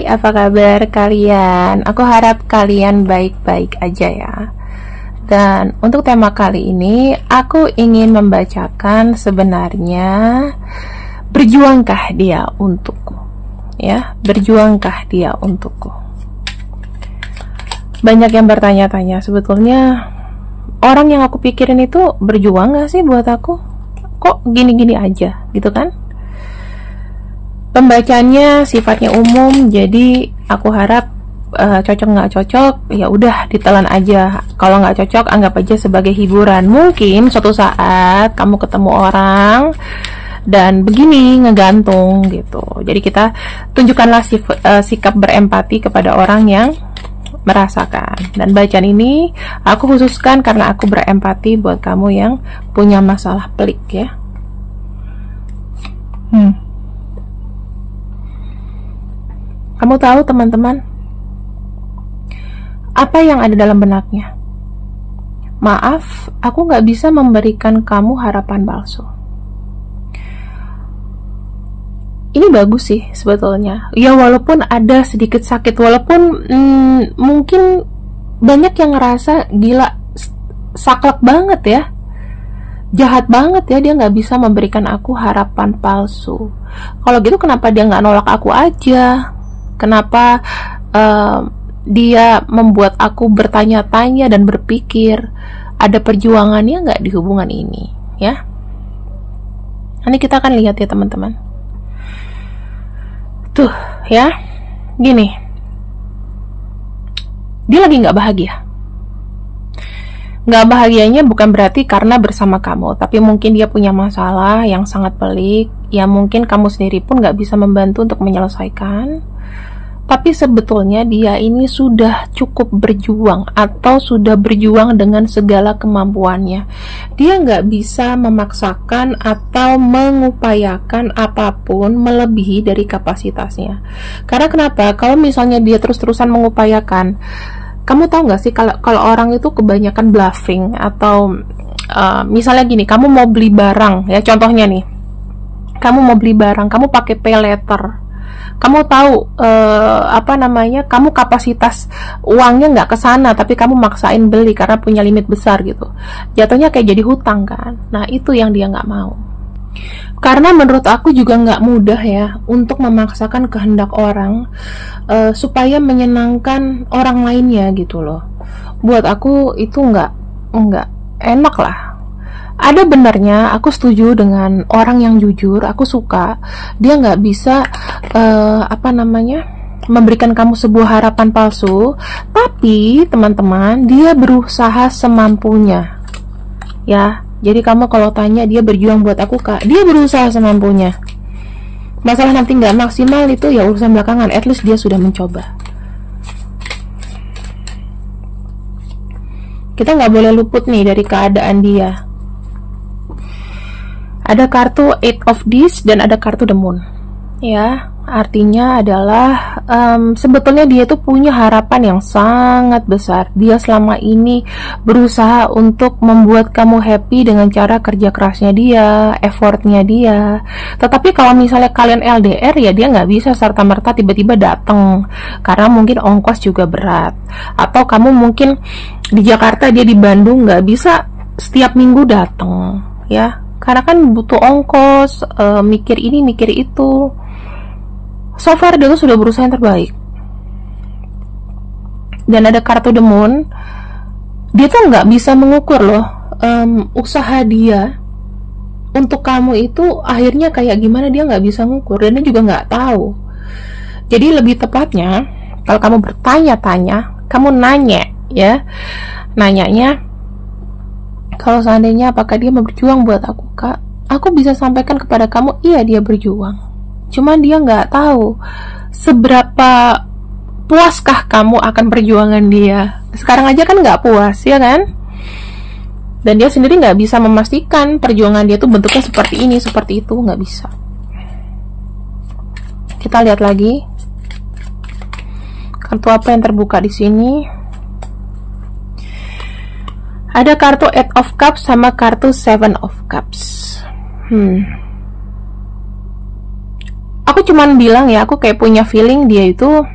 apa kabar kalian? Aku harap kalian baik-baik aja ya. Dan untuk tema kali ini, aku ingin membacakan sebenarnya berjuangkah dia untukku? Ya, berjuangkah dia untukku? Banyak yang bertanya-tanya, sebetulnya orang yang aku pikirin itu berjuang gak sih buat aku? Kok gini-gini aja, gitu kan? Pembacanya sifatnya umum, jadi aku harap cocok nggak cocok ya udah ditelan aja. Kalau nggak cocok anggap aja sebagai hiburan. Mungkin suatu saat kamu ketemu orang dan begini ngegantung gitu. Jadi kita tunjukkanlah sikap berempati kepada orang yang merasakan. Dan bacaan ini aku khususkan karena aku berempati buat kamu yang punya masalah pelik ya. Kamu tahu teman-teman, apa yang ada dalam benaknya? Maaf, aku nggak bisa memberikan kamu harapan palsu. Ini bagus sih sebetulnya. Ya walaupun ada sedikit sakit, walaupun mungkin banyak yang ngerasa gila, saklek banget ya, jahat banget ya, dia nggak bisa memberikan aku harapan palsu. Kalau gitu kenapa dia nggak nolak aku aja? Kenapa dia membuat aku bertanya-tanya dan berpikir ada perjuangannya nggak di hubungan ini ya? Nanti kita akan lihat ya teman-teman. Tuh ya, gini, dia lagi nggak bahagia. Nggak bahagianya bukan berarti karena bersama kamu, tapi mungkin dia punya masalah yang sangat pelik, ya mungkin kamu sendiri pun nggak bisa membantu untuk menyelesaikan. Tapi sebetulnya dia ini sudah cukup berjuang atau sudah berjuang dengan segala kemampuannya. Dia nggak bisa memaksakan atau mengupayakan apapun melebihi dari kapasitasnya. Karena kenapa? Kalau misalnya dia terus-terusan mengupayakan, kamu tahu nggak sih kalau orang itu kebanyakan bluffing atau misalnya gini, kamu mau beli barang ya, contohnya nih, kamu mau beli barang, kamu pakai pay letter. Kamu tahu kamu kapasitas uangnya nggak kesana, tapi kamu maksain beli karena punya limit besar gitu. Jatuhnya kayak jadi hutang kan. Nah itu yang dia nggak mau. Karena menurut aku juga nggak mudah ya untuk memaksakan kehendak orang supaya menyenangkan orang lainnya gitu loh. Buat aku itu nggak enak lah. Ada benarnya, aku setuju dengan orang yang jujur, aku suka dia nggak bisa memberikan kamu sebuah harapan palsu, tapi teman-teman, dia berusaha semampunya ya. Jadi kamu kalau tanya dia berjuang buat aku kak, dia berusaha semampunya. Masalah nanti nggak maksimal itu ya urusan belakangan, at least dia sudah mencoba. Kita nggak boleh luput nih dari keadaan dia. Ada kartu Eight of Discs dan ada kartu The Moon ya, artinya adalah sebetulnya dia tuh punya harapan yang sangat besar. Dia selama ini berusaha untuk membuat kamu happy dengan cara kerja kerasnya dia, effortnya dia. Tetapi kalau misalnya kalian LDR ya dia nggak bisa serta-merta tiba-tiba datang, karena mungkin ongkos juga berat. Atau kamu mungkin di Jakarta, dia di Bandung, nggak bisa setiap minggu datang ya, karena kan butuh ongkos, mikir ini mikir itu. So far dia tuh sudah berusaha yang terbaik. Dan ada kartu The Moon, dia tuh nggak bisa mengukur loh usaha dia untuk kamu itu akhirnya kayak gimana, dia nggak bisa mengukur dan dia juga nggak tahu. Jadi lebih tepatnya kalau kamu bertanya-tanya, kamu nanya ya, nanyanya, kalau seandainya apakah dia mau berjuang buat aku kak, aku bisa sampaikan kepada kamu, iya dia berjuang. Cuman dia nggak tahu seberapa puaskah kamu akan perjuangan dia. Sekarang aja kan nggak puas ya kan. Dan dia sendiri nggak bisa memastikan perjuangan dia tuh bentuknya seperti ini, seperti itu, nggak bisa. Kita lihat lagi kartu apa yang terbuka di sini. Ada kartu Eight of Cups sama kartu Seven of Cups. Aku cuman bilang ya, aku kayak punya feeling dia itu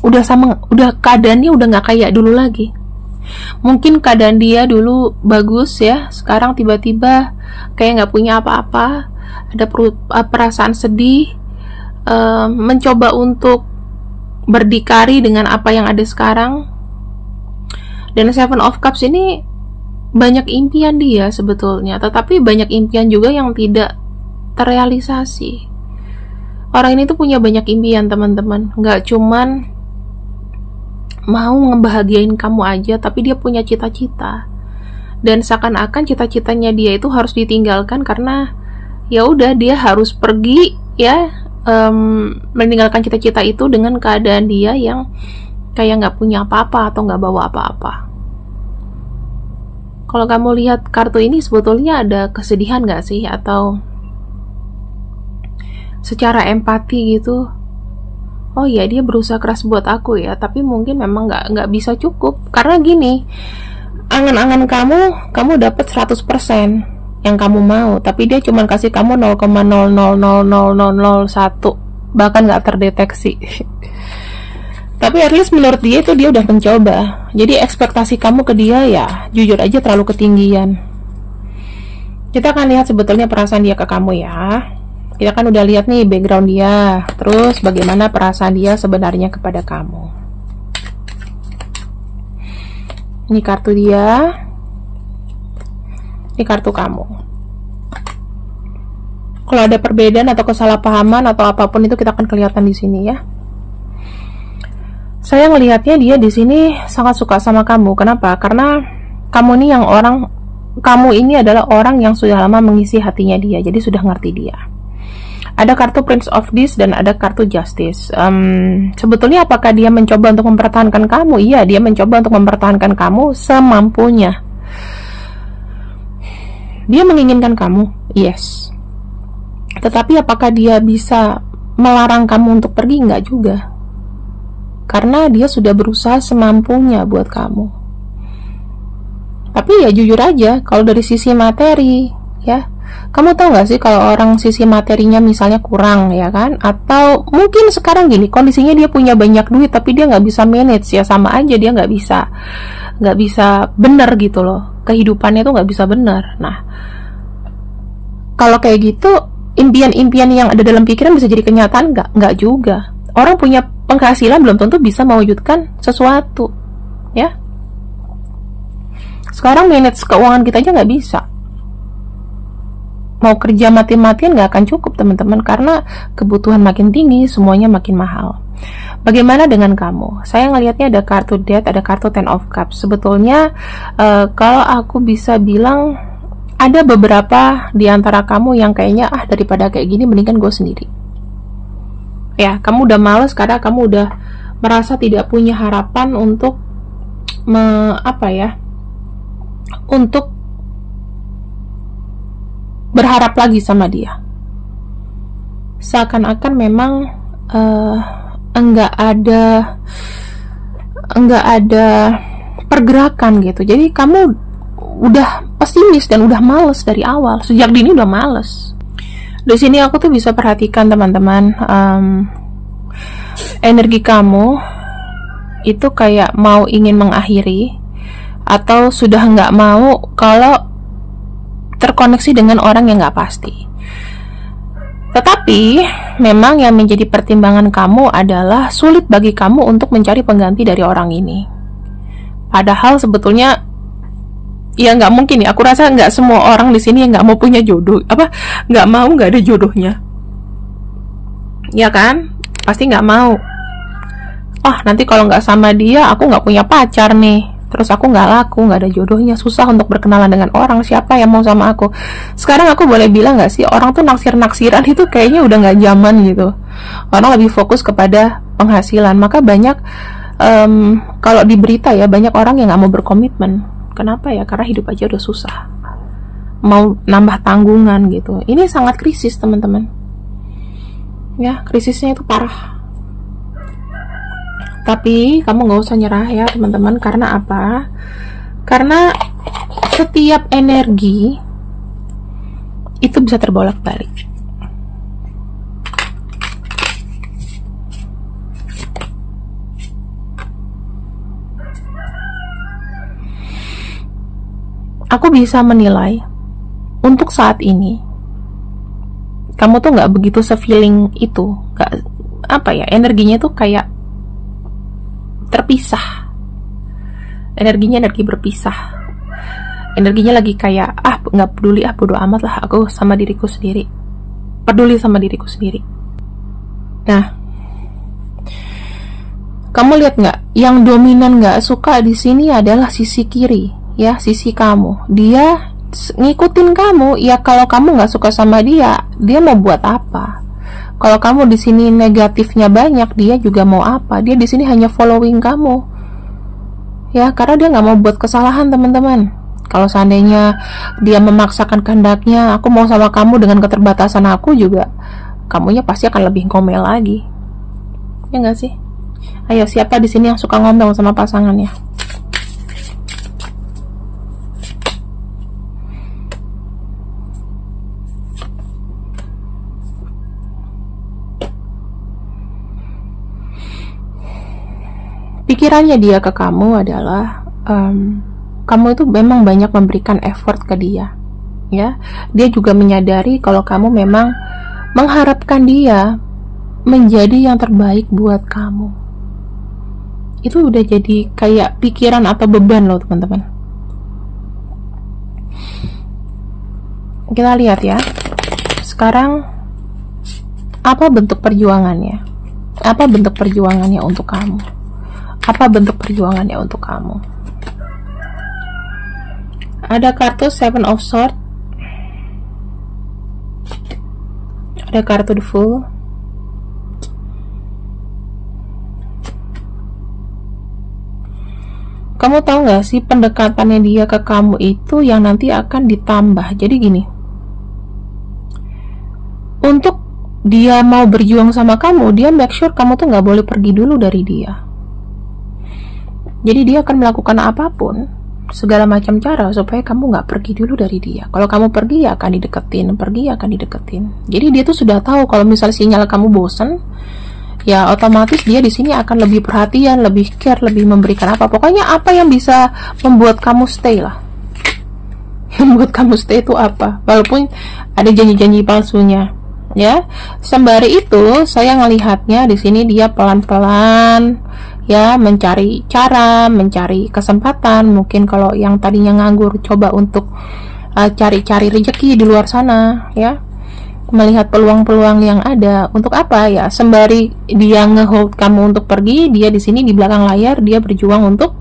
udah keadaannya udah nggak kayak dulu lagi. Mungkin keadaan dia dulu bagus ya, sekarang tiba-tiba kayak nggak punya apa-apa, ada perasaan sedih, mencoba untuk berdikari dengan apa yang ada sekarang. Dan Seven of Cups ini banyak impian dia sebetulnya, tetapi banyak impian juga yang tidak terrealisasi. Orang ini tuh punya banyak impian teman-teman, nggak cuman mau ngebahagiain kamu aja, tapi dia punya cita-cita. Dan seakan-akan cita-citanya dia itu harus ditinggalkan karena ya udah dia harus pergi ya, meninggalkan cita-cita itu dengan keadaan dia yang kayak nggak punya apa-apa atau nggak bawa apa-apa. Kalau kamu lihat kartu ini sebetulnya ada kesedihan nggak sih, atau secara empati gitu? Oh ya, dia berusaha keras buat aku ya, tapi mungkin memang nggak bisa cukup. Karena gini, angan-angan kamu dapat 100% yang kamu mau, tapi dia cuma kasih kamu 0,0000001, bahkan nggak terdeteksi. Tapi at least menurut dia itu dia udah mencoba. Jadi ekspektasi kamu ke dia ya jujur aja terlalu ketinggian. Kita akan lihat sebetulnya perasaan dia ke kamu ya. Kita kan udah lihat nih background dia, terus bagaimana perasaan dia sebenarnya kepada kamu. Ini kartu dia, ini kartu kamu. Kalau ada perbedaan atau kesalahpahaman atau apapun itu kita akan kelihatan di sini ya. Saya melihatnya dia di sini sangat suka sama kamu. Kenapa? Karena kamu ini adalah orang yang sudah lama mengisi hatinya dia, jadi sudah ngerti dia. Ada kartu Prince of Discs dan ada kartu Justice. Sebetulnya apakah dia mencoba untuk mempertahankan kamu? Iya, dia mencoba untuk mempertahankan kamu semampunya. Dia menginginkan kamu, yes. Tetapi apakah dia bisa melarang kamu untuk pergi? Enggak juga. Karena dia sudah berusaha semampunya buat kamu. Tapi ya jujur aja, kalau dari sisi materi, ya, kamu tahu nggak sih kalau orang sisi materinya misalnya kurang ya kan, atau mungkin sekarang gini kondisinya dia punya banyak duit tapi dia nggak bisa manage, ya sama aja dia nggak bisa bener gitu loh, kehidupannya tuh nggak bisa bener. Nah kalau kayak gitu impian-impian yang ada dalam pikiran bisa jadi kenyataan? Nggak juga. Orang punya penghasilan belum tentu bisa mewujudkan sesuatu ya. Sekarang manage keuangan kita aja nggak bisa. Mau kerja mati-matian nggak akan cukup teman-teman, karena kebutuhan makin tinggi, semuanya makin mahal. Bagaimana dengan kamu? Saya ngelihatnya ada kartu Death, ada kartu Ten of Cups. Sebetulnya kalau aku bisa bilang ada beberapa di antara kamu yang kayaknya daripada kayak gini mendingan gue sendiri. Ya, kamu udah males karena kamu udah merasa tidak punya harapan untuk untuk berharap lagi sama dia. Seakan-akan memang enggak ada pergerakan gitu. Jadi kamu udah pesimis dan udah males dari awal. Sejak dini udah males. Di sini aku tuh bisa perhatikan teman-teman, energi kamu itu kayak mau ingin mengakhiri atau sudah nggak mau kalau terkoneksi dengan orang yang nggak pasti. Tetapi memang yang menjadi pertimbangan kamu adalah sulit bagi kamu untuk mencari pengganti dari orang ini. Padahal sebetulnya ya nggak mungkin ya. Aku rasa nggak semua orang di sini yang nggak mau punya jodoh, nggak ada jodohnya, ya kan? Pasti nggak mau. Nanti kalau nggak sama dia aku nggak punya pacar nih, terus aku nggak laku, nggak ada jodohnya, susah untuk berkenalan dengan orang, siapa yang mau sama aku. Sekarang aku boleh bilang nggak sih, orang tuh naksir-naksiran itu kayaknya udah nggak zaman gitu. Orang lebih fokus kepada penghasilan. Maka banyak kalau di berita ya, banyak orang yang nggak mau berkomitmen. Kenapa ya? Karena hidup aja udah susah, mau nambah tanggungan gitu. Ini sangat krisis teman-teman ya, krisisnya itu parah. Tapi kamu nggak usah nyerah ya teman-teman. Karena apa? Karena setiap energi itu bisa terbolak-balik. aku bisa menilai untuk saat ini kamu tuh nggak begitu se-feeling itu, nggak, apa ya, energinya tuh kayak terpisah, energinya energi berpisah, energinya lagi kayak nggak peduli, bodo amat lah, aku sama diriku sendiri, peduli sama diriku sendiri. Nah, kamu lihat nggak, yang dominan nggak suka di sini adalah sisi kiri, ya, sisi kamu. Dia ngikutin kamu, ya. Kalau kamu nggak suka sama dia mau buat apa? Kalau kamu di sini negatifnya banyak, dia juga mau apa? Dia di sini hanya following kamu, ya, karena dia nggak mau buat kesalahan, teman-teman. Kalau seandainya dia memaksakan kehendaknya, aku mau sama kamu dengan keterbatasan aku juga, kamunya pasti akan lebih ngomel lagi, ya nggak sih? Ayo, siapa di sini yang suka ngomel sama pasangannya? Pikirannya dia ke kamu adalah kamu itu memang banyak memberikan effort ke dia, ya. Dia juga menyadari kalau kamu memang mengharapkan dia menjadi yang terbaik buat kamu. Itu udah jadi kayak pikiran atau beban loh, teman-teman. Kita lihat ya, sekarang apa bentuk perjuangannya? Apa bentuk perjuangannya untuk kamu? Apa bentuk perjuangannya untuk kamu? Ada kartu Seven of Swords, ada kartu The Fool, kamu tahu nggak sih, pendekatannya dia ke kamu itu yang nanti akan ditambah. Jadi gini, untuk dia mau berjuang sama kamu, dia make sure kamu tuh nggak boleh pergi dulu dari dia. Jadi dia akan melakukan apapun, segala macam cara supaya kamu nggak pergi dulu dari dia. Kalau kamu pergi, ya akan dideketin, pergi akan dideketin. Jadi dia tuh sudah tahu kalau misalnya sinyal kamu bosen, ya otomatis dia di sini akan lebih perhatian, lebih care, lebih memberikan apa. Pokoknya apa yang bisa membuat kamu stay lah. Membuat kamu stay itu apa? Walaupun ada janji-janji palsunya, ya. Sembari itu, saya ngelihatnya di sini dia pelan-pelan, ya, mencari cara, mencari kesempatan. Mungkin kalau yang tadinya nganggur, coba untuk cari-cari rezeki di luar sana, ya, melihat peluang-peluang yang ada. Untuk apa? Ya, sembari dia ngehold kamu untuk pergi, dia di sini di belakang layar dia berjuang untuk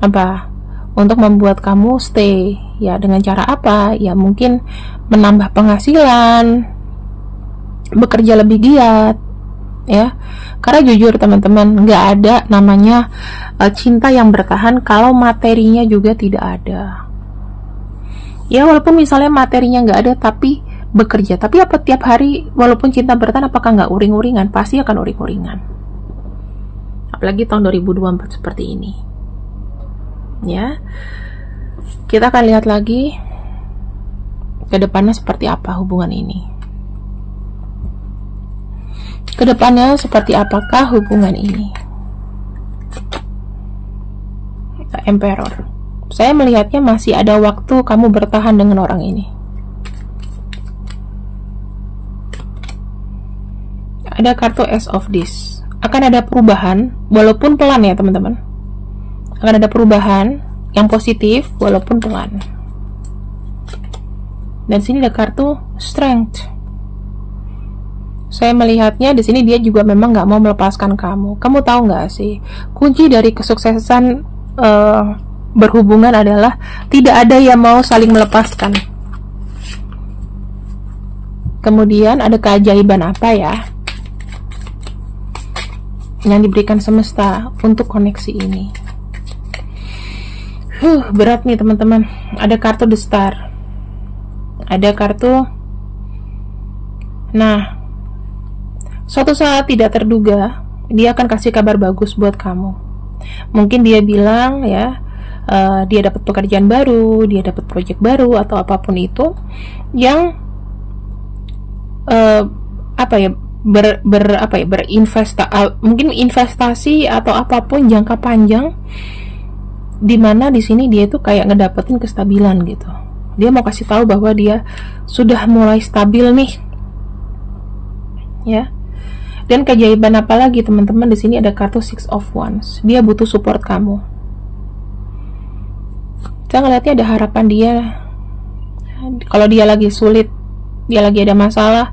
apa? Untuk membuat kamu stay. Ya, dengan cara apa? Ya, mungkin menambah penghasilan, bekerja lebih giat, ya. Karena jujur teman-teman, nggak ada namanya cinta yang bertahan kalau materinya juga tidak ada. Ya, walaupun misalnya materinya nggak ada tapi bekerja, tapi apa tiap hari walaupun cinta bertahan, apakah nggak uring-uringan? Pasti akan uring-uringan. Apalagi tahun 2024 seperti ini, ya. Kita akan lihat lagi ke depannya seperti apa hubungan ini. Kedepannya seperti apakah hubungan ini? Emperor. Saya melihatnya masih ada waktu kamu bertahan dengan orang ini. Ada kartu Ace of Discs. Akan ada perubahan, walaupun pelan ya teman-teman. Akan ada perubahan yang positif, walaupun pelan. Dan sini ada kartu Strength. Saya melihatnya di sini dia juga memang nggak mau melepaskan kamu. Kamu tahu nggak sih, kunci dari kesuksesan berhubungan adalah tidak ada yang mau saling melepaskan. Kemudian ada keajaiban apa ya yang diberikan semesta untuk koneksi ini. Berat nih teman-teman. Ada kartu The Star, ada kartu, nah, suatu saat tidak terduga dia akan kasih kabar bagus buat kamu. Mungkin dia bilang ya, dia dapat pekerjaan baru, dia dapat proyek baru, atau apapun itu yang mungkin investasi atau apapun jangka panjang dimana di sini dia itu kayak ngedapetin kestabilan gitu. Dia mau kasih tahu bahwa dia sudah mulai stabil nih, ya. Dan keajaiban apa lagi teman-teman, di sini ada kartu Six of Wands. Dia butuh support kamu. Saya ngeliatnya ada harapan dia. Kalau dia lagi sulit, dia lagi ada masalah,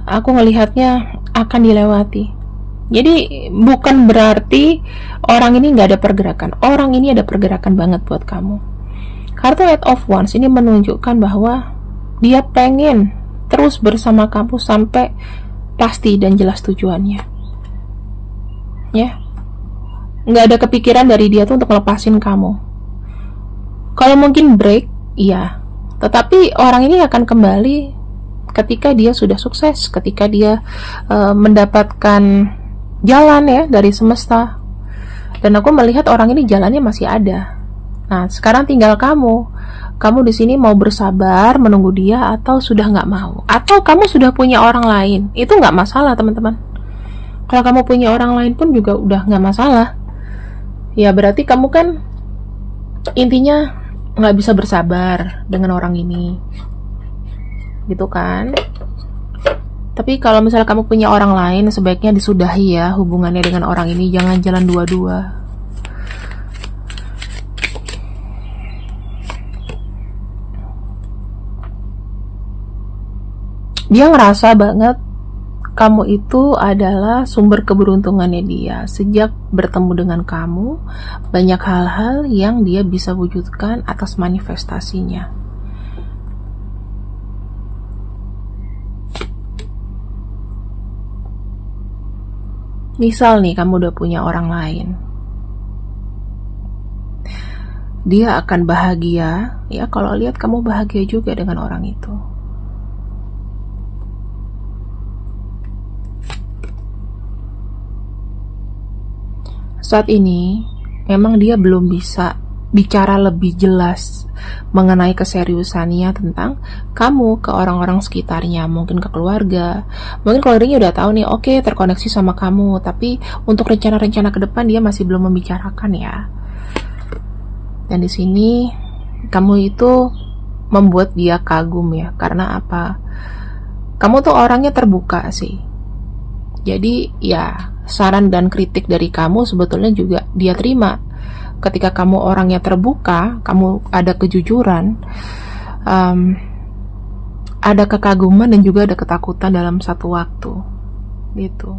aku ngelihatnya akan dilewati. Jadi bukan berarti orang ini nggak ada pergerakan. Orang ini ada pergerakan banget buat kamu. Kartu Eight of Wands ini menunjukkan bahwa dia pengen terus bersama kamu sampai pasti dan jelas tujuannya. Ya, nggak ada kepikiran dari dia tuh untuk ngelepasin kamu. Kalau mungkin break, iya. Tetapi orang ini akan kembali ketika dia sudah sukses, ketika dia mendapatkan jalan ya dari semesta. Dan aku melihat orang ini jalannya masih ada. Nah, sekarang tinggal kamu. Kamu di sini mau bersabar menunggu dia atau sudah nggak mau? Atau kamu sudah punya orang lain? Itu nggak masalah, teman-teman. Kalau kamu punya orang lain pun juga udah nggak masalah. Ya berarti kamu kan intinya nggak bisa bersabar dengan orang ini, gitu kan? Tapi kalau misalnya kamu punya orang lain, sebaiknya disudahi ya hubungannya dengan orang ini. Jangan jalan dua-dua. Dia ngerasa banget kamu itu adalah sumber keberuntungannya dia. Sejak bertemu dengan kamu, banyak hal-hal yang dia bisa wujudkan atas manifestasinya. Misal nih, kamu udah punya orang lain, dia akan bahagia ya kalau lihat kamu bahagia juga dengan orang itu. Saat ini memang dia belum bisa bicara lebih jelas mengenai keseriusannya tentang kamu ke orang-orang sekitarnya, mungkin ke keluarga. Mungkin keluarganya udah tahu nih, oke, terkoneksi sama kamu, tapi untuk rencana-rencana ke depan dia masih belum membicarakan ya. Dan di sini kamu itu membuat dia kagum ya, karena apa? Kamu tuh orangnya terbuka sih. Jadi ya, saran dan kritik dari kamu sebetulnya juga dia terima. Ketika kamu orangnya terbuka, kamu ada kejujuran, ada kekaguman dan juga ada ketakutan dalam satu waktu, gitu.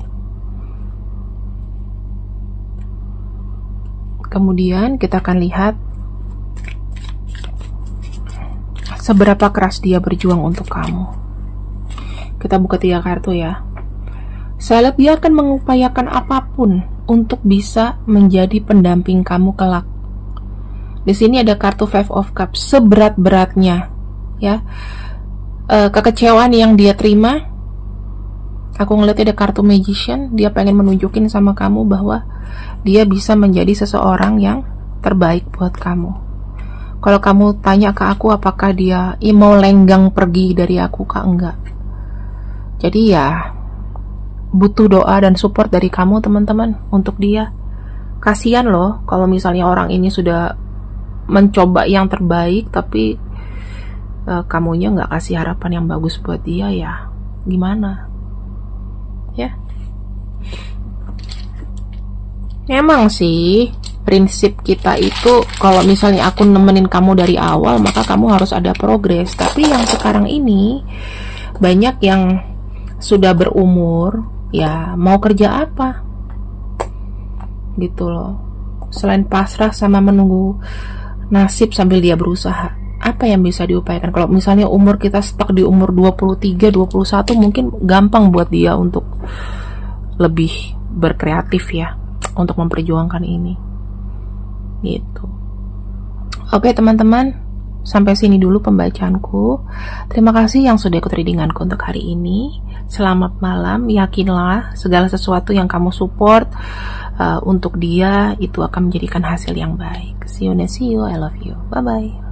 Kemudian kita akan lihat seberapa keras dia berjuang untuk kamu. Kita buka 3 kartu ya. Saya lihat dia akan mengupayakan apapun untuk bisa menjadi pendamping kamu kelak. Di sini ada kartu Five of Cups, seberat-beratnya, ya. Kekecewaan yang dia terima. Aku ngeliat ada kartu Magician, dia pengen menunjukin sama kamu bahwa dia bisa menjadi seseorang yang terbaik buat kamu. Kalau kamu tanya ke aku apakah dia mau lenggang pergi dari aku, kak, enggak. Jadi ya butuh doa dan support dari kamu teman-teman untuk dia. Kasian loh kalau misalnya orang ini sudah mencoba yang terbaik tapi kamunya nggak kasih harapan yang bagus buat dia, ya gimana ya. Memang sih prinsip kita itu kalau misalnya aku nemenin kamu dari awal maka kamu harus ada progres. Tapi yang sekarang ini banyak yang sudah berumur, ya mau kerja apa gitu loh, selain pasrah sama menunggu nasib sambil dia berusaha. Apa yang bisa diupayakan? Kalau misalnya umur kita stuck di umur 23, 21, mungkin gampang buat dia untuk lebih berkreatif ya, untuk memperjuangkan ini gitu. Oke teman-teman, sampai sini dulu pembacaanku. Terima kasih yang sudah ikut readinganku untuk hari ini. Selamat malam. Yakinlah segala sesuatu yang kamu support untuk dia itu akan menjadikan hasil yang baik. See you, I love you. Bye bye.